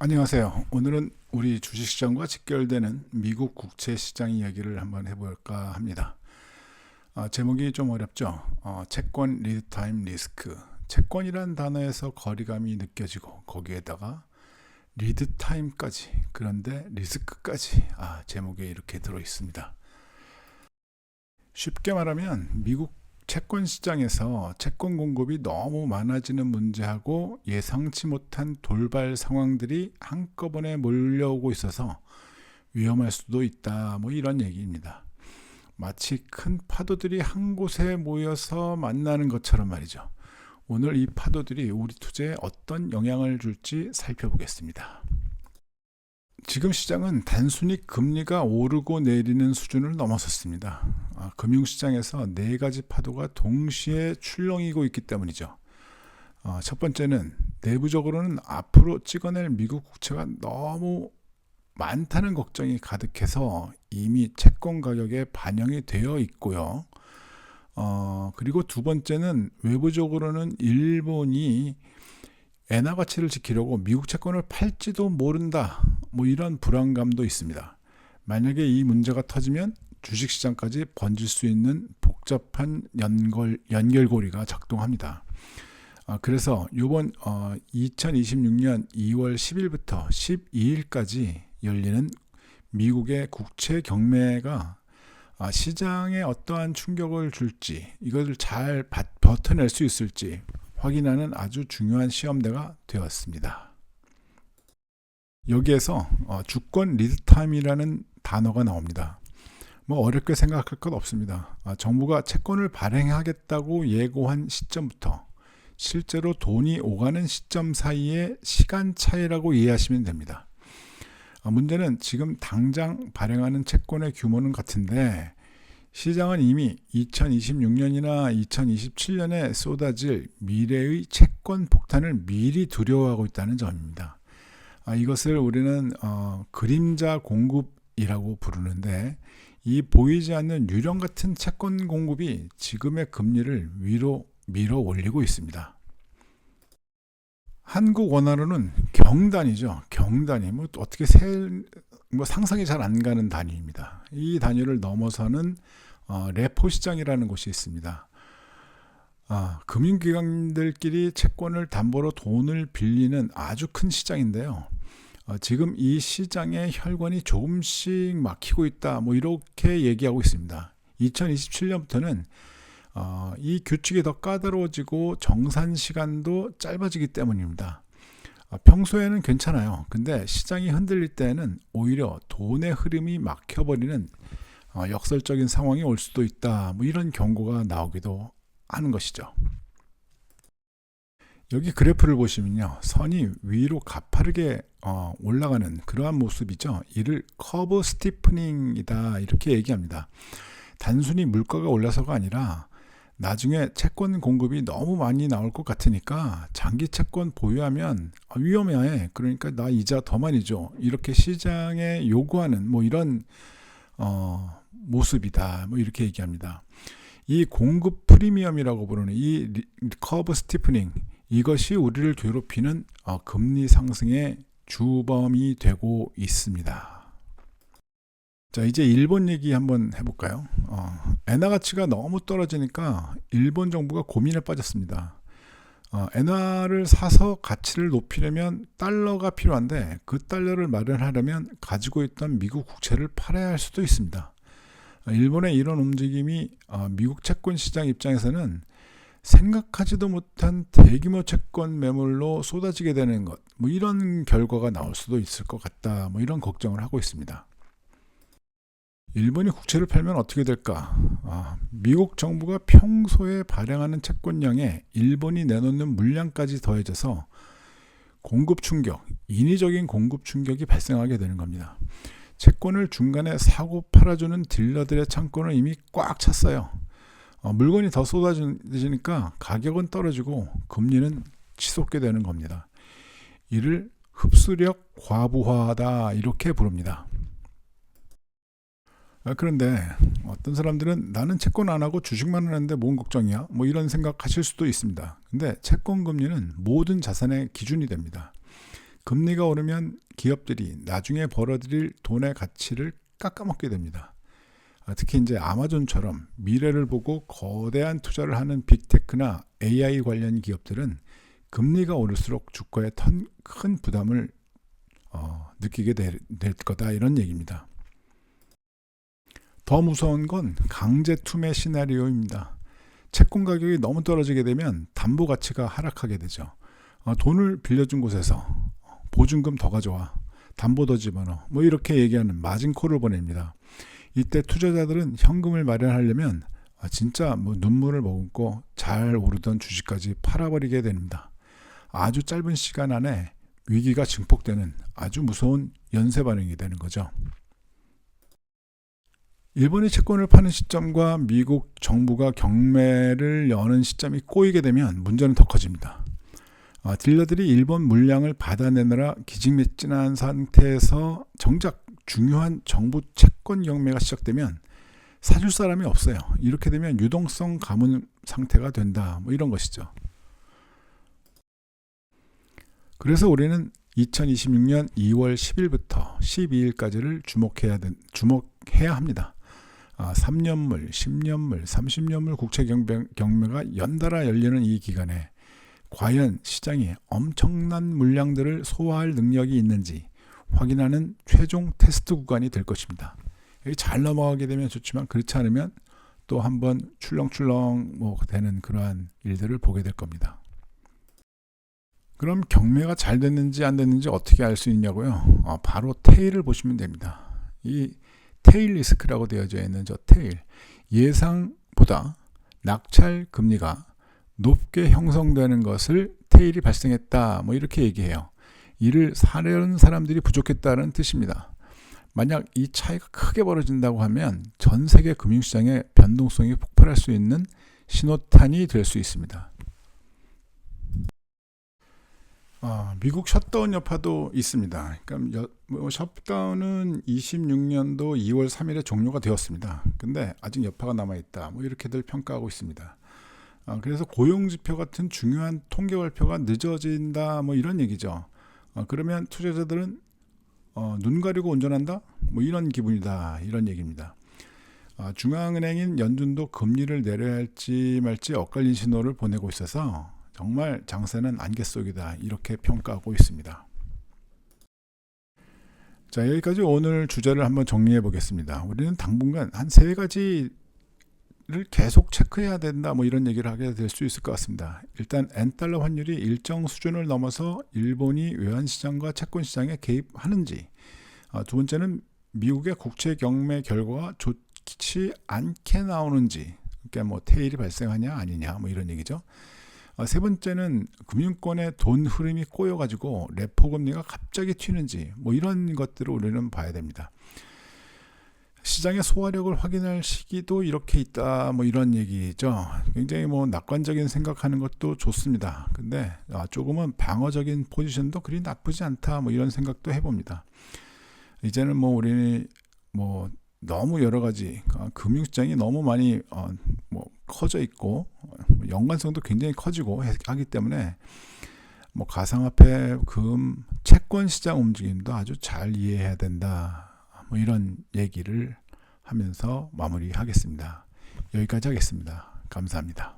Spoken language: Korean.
안녕하세요. 오늘은 우리 주식시장과 직결되는 미국 국채시장 이야기를 한번 해볼까 합니다. 제목이 좀 어렵죠. 채권 리드타임 리스크. 채권이란 단어에서 거리감이 느껴지고 거기에다가 리드타임까지, 그런데 리스크까지 제목에 이렇게 들어있습니다. 쉽게 말하면 미국 채권 시장에서 채권 공급이 너무 많아지는 문제하고 예상치 못한 돌발 상황들이 한꺼번에 몰려오고 있어서 위험할 수도 있다, 이런 얘기입니다. 마치 큰 파도들이 한 곳에 모여서 만나는 것처럼 말이죠. 오늘 이 파도들이 우리 투자에 어떤 영향을 줄지 살펴보겠습니다. 지금 시장은 단순히 금리가 오르고 내리는 수준을 넘어섰습니다. 금융시장에서 네 가지 파도가 동시에 출렁이고 있기 때문이죠. 첫 번째는 내부적으로는 앞으로 찍어낼 미국 국채가 너무 많다는 걱정이 가득해서 이미 채권 가격에 반영이 되어 있고요. 그리고 두 번째는 외부적으로는 일본이 엔화 가치를 지키려고 미국 채권을 팔지도 모른다, 이런 불안감도 있습니다. 만약에 이 문제가 터지면 주식시장까지 번질 수 있는 복잡한 연결고리가 작동합니다. 그래서 이번 2026년 2월 10일부터 12일까지 열리는 미국의 국채 경매가 시장에 어떠한 충격을 줄지, 이것을 잘 버텨낼 수 있을지 확인하는 아주 중요한 시험대가 되었습니다. 여기에서 주권 리드타임이라는 단어가 나옵니다. 어렵게 생각할 것 없습니다. 정부가 채권을 발행하겠다고 예고한 시점부터 실제로 돈이 오가는 시점 사이의 시간 차이라고 이해하시면 됩니다. 문제는 지금 당장 발행하는 채권의 규모는 같은데 시장은 이미 2026년이나 2027년에 쏟아질 미래의 채권 폭탄을 미리 두려워하고 있다는 점입니다. 이것을 우리는 그림자 공급이라고 부르는데, 이 보이지 않는 유령 같은 채권 공급이 지금의 금리를 위로 밀어 올리고 있습니다. 한국 원화로는 경단이죠. 경단이 어떻게 상상이 잘 안 가는 단위입니다. 이 단위를 넘어서는 레포 시장이라는 곳이 있습니다. 금융기관들끼리 채권을 담보로 돈을 빌리는 아주 큰 시장인데요. 지금 이 시장의 혈관이 조금씩 막히고 있다, 이렇게 얘기하고 있습니다. 2027년부터는 이 규칙이 더 까다로워지고 정산 시간도 짧아지기 때문입니다. 평소에는 괜찮아요. 근데 시장이 흔들릴 때는 오히려 돈의 흐름이 막혀버리는 역설적인 상황이 올 수도 있다, 이런 경고가 나오기도 하는 것이죠. 여기 그래프를 보시면요, 선이 위로 가파르게 올라가는 그러한 모습이죠. 이를 커브 스티프닝이다, 이렇게 얘기합니다. 단순히 물가가 올라서가 아니라 나중에 채권 공급이 너무 많이 나올 것 같으니까 장기 채권 보유하면 위험해, 그러니까 나 이자 더 많이 줘, 이렇게 시장에 요구하는 이런 모습이다, 이렇게 얘기합니다. 이 공급 프리미엄이라고 부르는 이 커브 스티프닝, 이것이 우리를 괴롭히는 금리 상승의 주범이 되고 있습니다. 자, 이제 일본 얘기 한번 해볼까요? 엔화 가치가 너무 떨어지니까 일본 정부가 고민에 빠졌습니다. 엔화를 사서 가치를 높이려면 달러가 필요한데 그 달러를 마련하려면 가지고 있던 미국 국채를 팔아야 할 수도 있습니다. 일본의 이런 움직임이 미국 채권 시장 입장에서는 생각하지도 못한 대규모 채권 매물로 쏟아지게 되는 것, 이런 결과가 나올 수도 있을 것 같다, 이런 걱정을 하고 있습니다. 일본이 국채를 팔면 어떻게 될까? 미국 정부가 평소에 발행하는 채권량에 일본이 내놓는 물량까지 더해져서 공급 충격, 인위적인 공급 충격이 발생하게 되는 겁니다. 채권을 중간에 사고 팔아주는 딜러들의 창고는 이미 꽉 찼어요. 물건이 더 쏟아지니까 가격은 떨어지고 금리는 치솟게 되는 겁니다. 이를 흡수력 과부하다, 이렇게 부릅니다. 그런데 어떤 사람들은 나는 채권 안 하고 주식만 하는데 뭔 걱정이야? 이런 생각하실 수도 있습니다. 근데 채권 금리는 모든 자산의 기준이 됩니다. 금리가 오르면 기업들이 나중에 벌어들일 돈의 가치를 깎아먹게 됩니다. 특히 이제 아마존처럼 미래를 보고 거대한 투자를 하는 빅테크나 AI 관련 기업들은 금리가 오를수록 주가에 큰 부담을 느끼게 될 거다, 이런 얘기입니다. 더 무서운 건 강제 투매 시나리오입니다. 채권 가격이 너무 떨어지게 되면 담보 가치가 하락하게 되죠. 돈을 빌려준 곳에서 보증금 더 가져와, 담보 더 집어넣어, 뭐 이렇게 얘기하는 마진콜을 보냅니다. 이때 투자자들은 현금을 마련하려면 진짜 뭐 눈물을 머금고 잘 오르던 주식까지 팔아버리게 됩니다. 아주 짧은 시간 안에 위기가 증폭되는 아주 무서운 연쇄 반응이 되는 거죠. 일본이 채권을 파는 시점과 미국 정부가 경매를 여는 시점이 꼬이게 되면 문제는 더 커집니다. 딜러들이 일본 물량을 받아내느라 기진맥진한 상태에서 정작 중요한 정부 채권 경매가 시작되면 사줄 사람이 없어요. 이렇게 되면 유동성 가문 상태가 된다, 뭐 이런 것이죠. 그래서 우리는 2026년 2월 10일부터 12일까지를 주목해야 합니다. 3년물, 10년물, 30년물 국채 경매가 연달아 열리는 이 기간에 과연 시장이 엄청난 물량들을 소화할 능력이 있는지 확인하는 최종 테스트 구간이 될 것입니다. 여기 잘 넘어가게 되면 좋지만 그렇지 않으면 또 한번 출렁출렁 되는 그러한 일들을 보게 될 겁니다. 그럼 경매가 잘 됐는지 안 됐는지 어떻게 알 수 있냐고요? 바로 테일을 보시면 됩니다. 이 테일 리스크라고 되어져 있는 저 테일, 예상보다 낙찰 금리가 높게 형성되는 것을 테일이 발생했다, 뭐 이렇게 얘기해요. 이를 사려는 사람들이 부족했다는 뜻입니다. 만약 이 차이가 크게 벌어진다고 하면 전 세계 금융시장의 변동성이 폭발할 수 있는 신호탄이 될 수 있습니다. 미국 셧다운 여파도 있습니다. 그러니까 셧다운은 26년도 2월 3일에 종료가 되었습니다. 근데 아직 여파가 남아있다, 뭐 이렇게들 평가하고 있습니다. 그래서 고용지표 같은 중요한 통계 발표가 늦어진다, 뭐 이런 얘기죠. 그러면 투자자들은 눈 가리고 운전한다, 뭐 이런 기분이다, 이런 얘기입니다. 중앙은행인 연준도 금리를 내려야 할지 말지 엇갈린 신호를 보내고 있어서 정말 장세는 안개 속이다, 이렇게 평가하고 있습니다. 자, 여기까지 오늘 주제를 한번 정리해 보겠습니다. 우리는 당분간 한 3가지를 계속 체크해야 된다, 뭐 이런 얘기를 하게 될 수 있을 것 같습니다. 일단 엔달러 환율이 일정 수준을 넘어서 일본이 외환시장과 채권시장에 개입하는지, 두 번째는 미국의 국채 경매 결과가 좋지 않게 나오는지, 그러니까 뭐 테일이 발생하냐 아니냐, 뭐 이런 얘기죠. 세 번째는 금융권의 돈 흐름이 꼬여가지고 레포 금리가 갑자기 튀는지, 뭐 이런 것들을 우리는 봐야 됩니다. 시장의 소화력을 확인할 시기도 이렇게 있다, 뭐 이런 얘기죠. 굉장히 낙관적인 생각하는 것도 좋습니다. 근데 조금은 방어적인 포지션도 그리 나쁘지 않다, 뭐 이런 생각도 해봅니다. 이제는 우리 너무 여러 가지 금융시장이 너무 많이 커져 있고 연관성도 굉장히 커지고 하기 때문에 가상화폐, 금, 채권 시장 움직임도 아주 잘 이해해야 된다, 뭐 이런 얘기를 하면서 마무리하겠습니다. 여기까지 하겠습니다. 감사합니다.